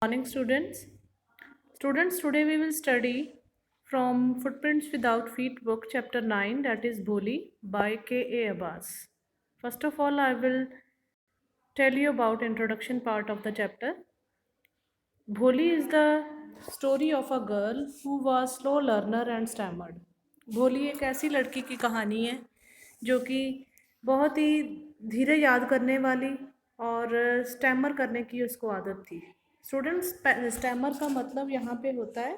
Morning, students. Students, today we will study from Footprints Without Feet book, chapter 9, that is Bholi by K.A. Abbas. First of all, I will tell you about introduction part of the chapter. Bholi is the story of a girl who was slow learner and stammered. भोली एक ऐसी लड़की की कहानी है जो कि बहुत ही धीरे याद करने वाली और स्टैमर करने की उसको आदत थी। स्टूडेंट्स, स्टैमर का मतलब यहाँ पे होता है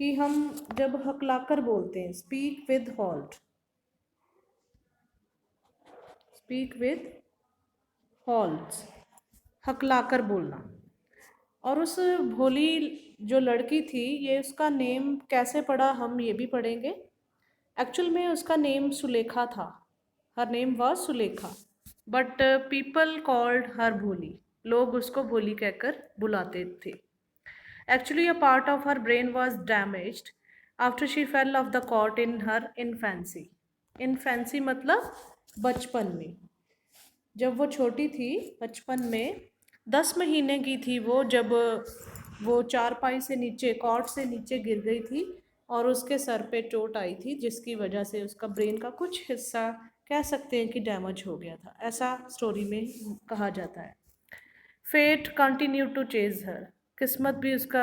कि हम जब हकलाकर बोलते हैं, स्पीक विद हॉल्ट्स, हकलाकर बोलना। और उस भोली जो लड़की थी, ये उसका नेम कैसे पड़ा हम ये भी पढ़ेंगे। एक्चुअल में उसका नेम सुलेखा था। Her name was Sulekha, but people called her भोली। लोग उसको भोली कहकर बुलाते थे। Actually a part of her brain was damaged after she fell off the caught in her infancy. Infancy मतलब बचपन में। जब वो छोटी थी, बचपन में 10 महीने की थी वो, जब वो चारपाई से नीचे, कॉट से नीचे गिर गई थी और उसके सर पे चोट आई थी, जिसकी वजह से उसका ब्रेन का कुछ हिस्सा कह सकते हैं कि डैमेज हो गया था। ऐसा स्टोरी में कहा जाता है। Fate continue to chase her. किस्मत भी उसका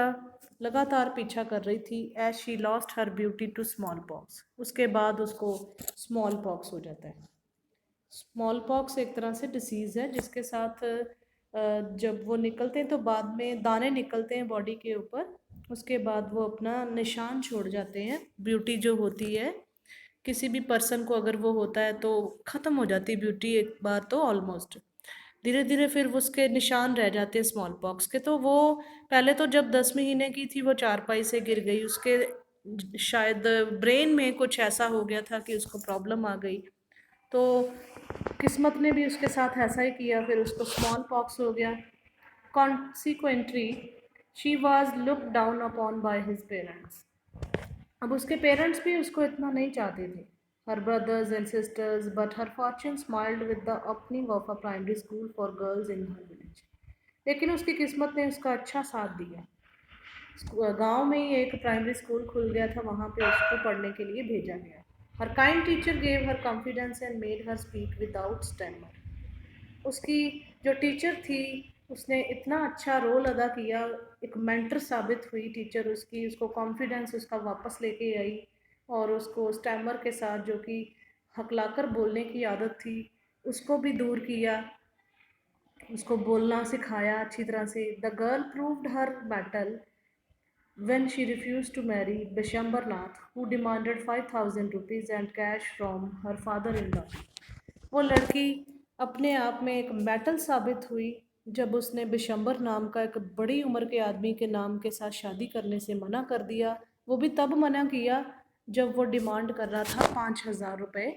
लगातार पीछा कर रही थी। As she lost her beauty to smallpox. उसके बाद उसको स्मॉल पॉक्स हो जाता है। स्मॉल पॉक्स एक तरह से डिसीज़ है जिसके साथ जब वो निकलते हैं तो बाद में दाने निकलते हैं बॉडी के ऊपर। उसके बाद वो अपना निशान छोड़ जाते हैं। ब्यूटी जो होती है, किसी भी पर्सन को अगर वो होता है तो ख़त्म हो जाती है ब्यूटी एक बार तो ऑलमोस्ट। धीरे धीरे फिर वो उसके निशान रह जाते हैं स्मॉल पॉक्स के। तो वो पहले तो जब 10 महीने की थी वो चारपाई से गिर गई। उसके शायद ब्रेन में कुछ ऐसा हो गया था कि उसको प्रॉब्लम आ गई। तो किस्मत ने भी उसके साथ ऐसा ही किया, फिर उसको स्मॉल पॉक्स हो गया। Consequently she was look down upon by his parents. अब उसके पेरेंट्स भी उसको इतना नहीं चाहते थे, her brothers and sisters, but her fortune smiled with the opening of a primary school for girls in her village. लेकिन उसकी किस्मत ने उसका अच्छा साथ दिया। गांव में ही एक प्राइमरी स्कूल खुल गया था, वहाँ पे उसको पढ़ने के लिए भेजा गया। Her kind teacher gave her confidence and made her speak without stammer. उसकी जो टीचर थी, उसने इतना अच्छा रोल अदा किया, एक मेंटर साबित हुई टीचर उसकी। उसको कॉन्फिडेंस उसका वापस लेके आई और उसको स्टैमर के साथ, जो कि हकलाकर बोलने की आदत थी, उसको भी दूर किया। उसको बोलना सिखाया अच्छी तरह से। The girl proved her battle when she refused to marry Bishambar Nath, who demanded 5,000 rupees and cash from her father-in-law. वो लड़की अपने आप में एक मेटल साबित हुई जब उसने बिशंबर नाम का एक बड़ी उम्र के आदमी के नाम के साथ शादी करने से मना कर दिया। वो भी तब मना किया जब वो डिमांड कर रहा था 5,000 रुपये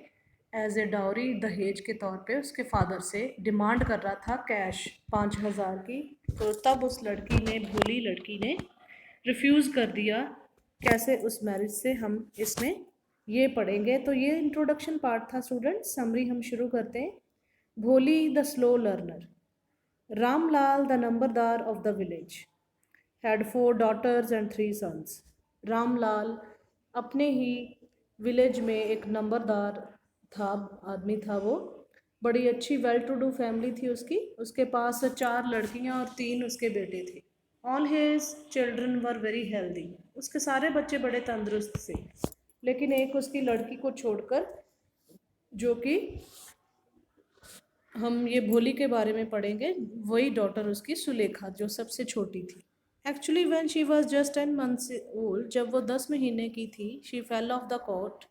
एज ए डाउरी, दहेज के तौर पे उसके फादर से डिमांड कर रहा था, कैश 5,000 की। तो तब उस लड़की ने, भोली लड़की ने रिफ्यूज़ कर दिया। कैसे उस मैरिज से हम इसमें ये पढ़ेंगे। तो ये इंट्रोडक्शन पार्ट था स्टूडेंट। समरी हम शुरू करते हैं। Bholi the slow learner. Ramlal the numberdar of the village had 4 daughters and 3 sons। Ramlal अपने ही विलेज में एक नंबरदार था, आदमी था वो। बड़ी अच्छी वेल टू डू फैमिली थी उसकी। उसके पास 4 लड़कियां और 3 उसके बेटे थे। All his children were very healthy. उसके सारे बच्चे बड़े तंदुरुस्त थे, लेकिन एक उसकी लड़की को छोड़कर, जो कि हम ये भोली के बारे में पढ़ेंगे, वही डॉटर उसकी सुलेखा, जो सबसे छोटी थी। Actually when she was just 10 months old, जब वो 10 महीने की थी, she fell off the cot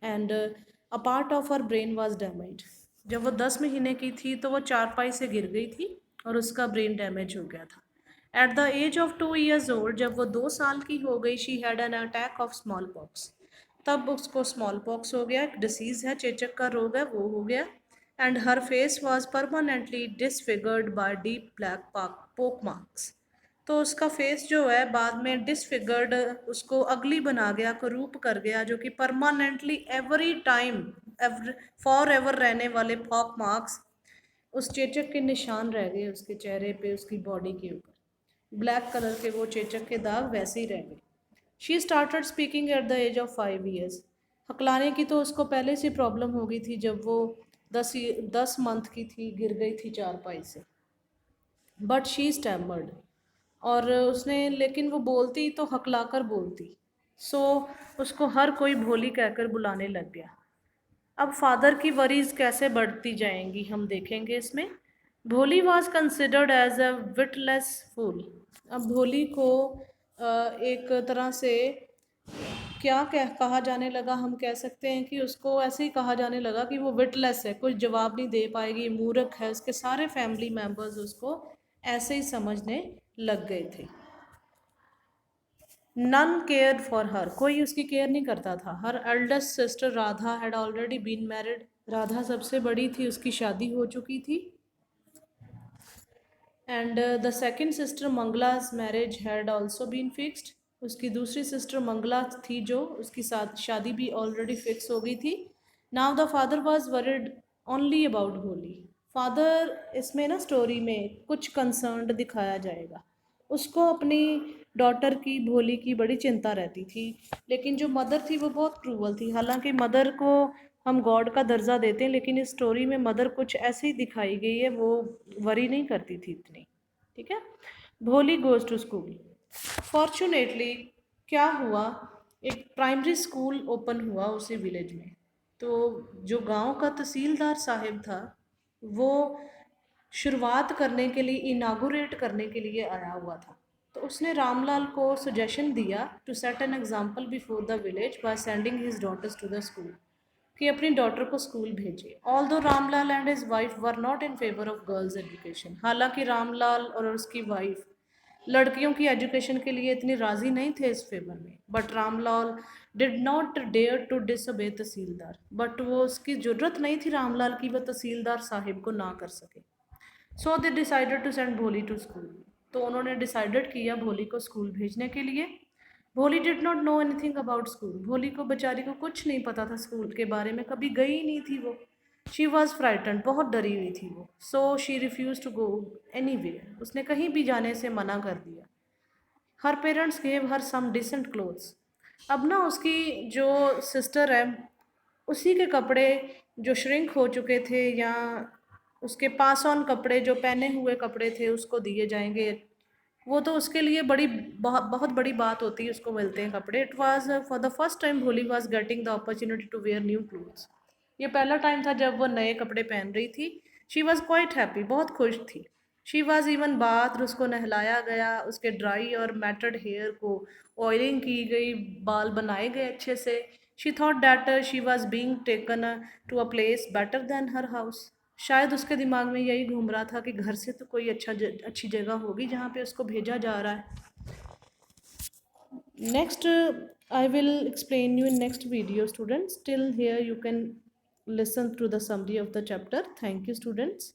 and a part of her brain was damage. जब वो 10 महीने की थी तो वो चारपाई से गिर गई थी और उसका ब्रेन डैमेज हो गया था। At the age of 2 years old, जब वो 2 साल की हो गई, she had an attack of smallpox. तब उसको स्मॉल पॉक्स हो गया, एक डिसीज़ है, चेचक का रोग है, वो हो गया। And her face was permanently disfigured by deep black pockmarks. तो उसका फेस जो है बाद में डिसफिगर्ड, उसको अगली बना गया, कुरूप कर गया, जो कि permanently every time, for ever रहने वाले पॉक मार्क्स, उस चेचक के निशान रह गए उसके चेहरे पे, उसकी बॉडी के ऊपर। ब्लैक कलर के वो चेचक के दाग वैसे ही रह गए। She started speaking at the age of 5 years। हकलाने की तो उसको पहले से प्रॉब्लम हो गई थी, जब वो 10 मंथ की थी, गिर गई थी चारपाई से। बट शी स्टैमर्ड, और उसने, लेकिन वो बोलती तो हकलाकर बोलती। सो उसको हर कोई भोली कहकर बुलाने लग गया। अब फादर की वरीज कैसे बढ़ती जाएंगी हम देखेंगे इसमें। Bholi was considered as a witless fool. अब भोली को एक तरह से क्या कहा जाने लगा, हम कह सकते हैं कि उसको ऐसे ही कहा जाने लगा कि वो विटलेस है, कुछ जवाब नहीं दे पाएगी, मूर्ख है। उसके सारे फैमिली मेम्बर्स उसको ऐसे ही समझने लग गए थे। नन केयर फॉर हर, कोई उसकी केयर नहीं करता था। Her eldest sister Radha had already been married, Radha सबसे बड़ी थी, उसकी शादी हो चुकी थी। And the second sister Mangala's marriage had also been fixed, उसकी दूसरी सिस्टर मंगला थी जो, उसकी साथ शादी भी ऑलरेडी फिक्स हो गई थी। Now the father was worried only about भोली। फादर इसमें ना स्टोरी में कुछ कंसर्न्ड दिखाया जाएगा, उसको अपनी डॉटर की भोली की बड़ी चिंता रहती थी। लेकिन जो मदर थी वो बहुत क्रूवल थी। हालांकि मदर को हम गॉड का दर्जा देते हैं, लेकिन इस स्टोरी में मदर कुछ ऐसी दिखाई गई है, वो वरी नहीं करती थी इतनी। ठीक है। भोली गोज टू स्कूल। फॉर्चुनेटली क्या हुआ, एक प्राइमरी स्कूल ओपन हुआ उसी विलेज में। तो जो गांव का तहसीलदार साहिब था, वो शुरुआत करने के लिए, इनागुरेट करने के लिए आया हुआ था। तो उसने रामलाल को सजेशन दिया to set an example before the village by sending his daughters to the school, कि अपनी डॉटर को स्कूल भेजे। Although Ramlal and his wife were not in favour of girls education. हालांकि रामलाल और उसकी वाइफ लड़कियों की एजुकेशन के लिए इतनी राजी नहीं थे इस फेवर में। But Ramlal did not dare to disobey tehsildar, but वो, उसकी जरूरत नहीं थी रामलाल की, वह तहसीलदार साहिब को ना कर सके। सो दे डिसाइडेड टू सेंड भोली टू स्कूल। तो उन्होंने डिसाइडेड किया भोली को स्कूल भेजने के लिए। भोली did not know anything about school. भोली को बेचारी को कुछ नहीं पता था स्कूल के बारे में, कभी गई नहीं थी वो। शी वॉज फ्राइटेंड, बहुत डरी हुई थी वो। So she refuse to go anywhere, उसने कहीं भी जाने से मना कर दिया। Her parents gave her some decent clothes. अब ना उसकी जो सिस्टर है, उसी के कपड़े जो श्रिंक हो चुके थे, या उसके पास ऑन कपड़े, जो पहने हुए कपड़े थे, उसको दिए जाएंगे। वो तो उसके लिए बड़ी बहुत बड़ी बात होती है, उसको मिलते हैं कपड़े। It was for the first time Bholi was getting the opportunity to wear new clothes. ये पहला टाइम था जब वो नए कपड़े पहन रही थी। शी वॉज क्वाइट हैप्पी, बहुत खुश थी। शी वॉज इवन बाथ, उसको नहलाया गया, उसके ड्राई और मैटेड हेयर को ऑयलिंग की गई, बाल बनाए गए अच्छे से। She thought that she was being taken to a place better than her house. शायद उसके दिमाग में यही घूम रहा था कि घर से तो कोई अच्छी जगह होगी जहाँ पे उसको भेजा जा रहा है। Next, I will explain you in next video, students. Till here you can listen through the summary of the chapter. Thank you, students.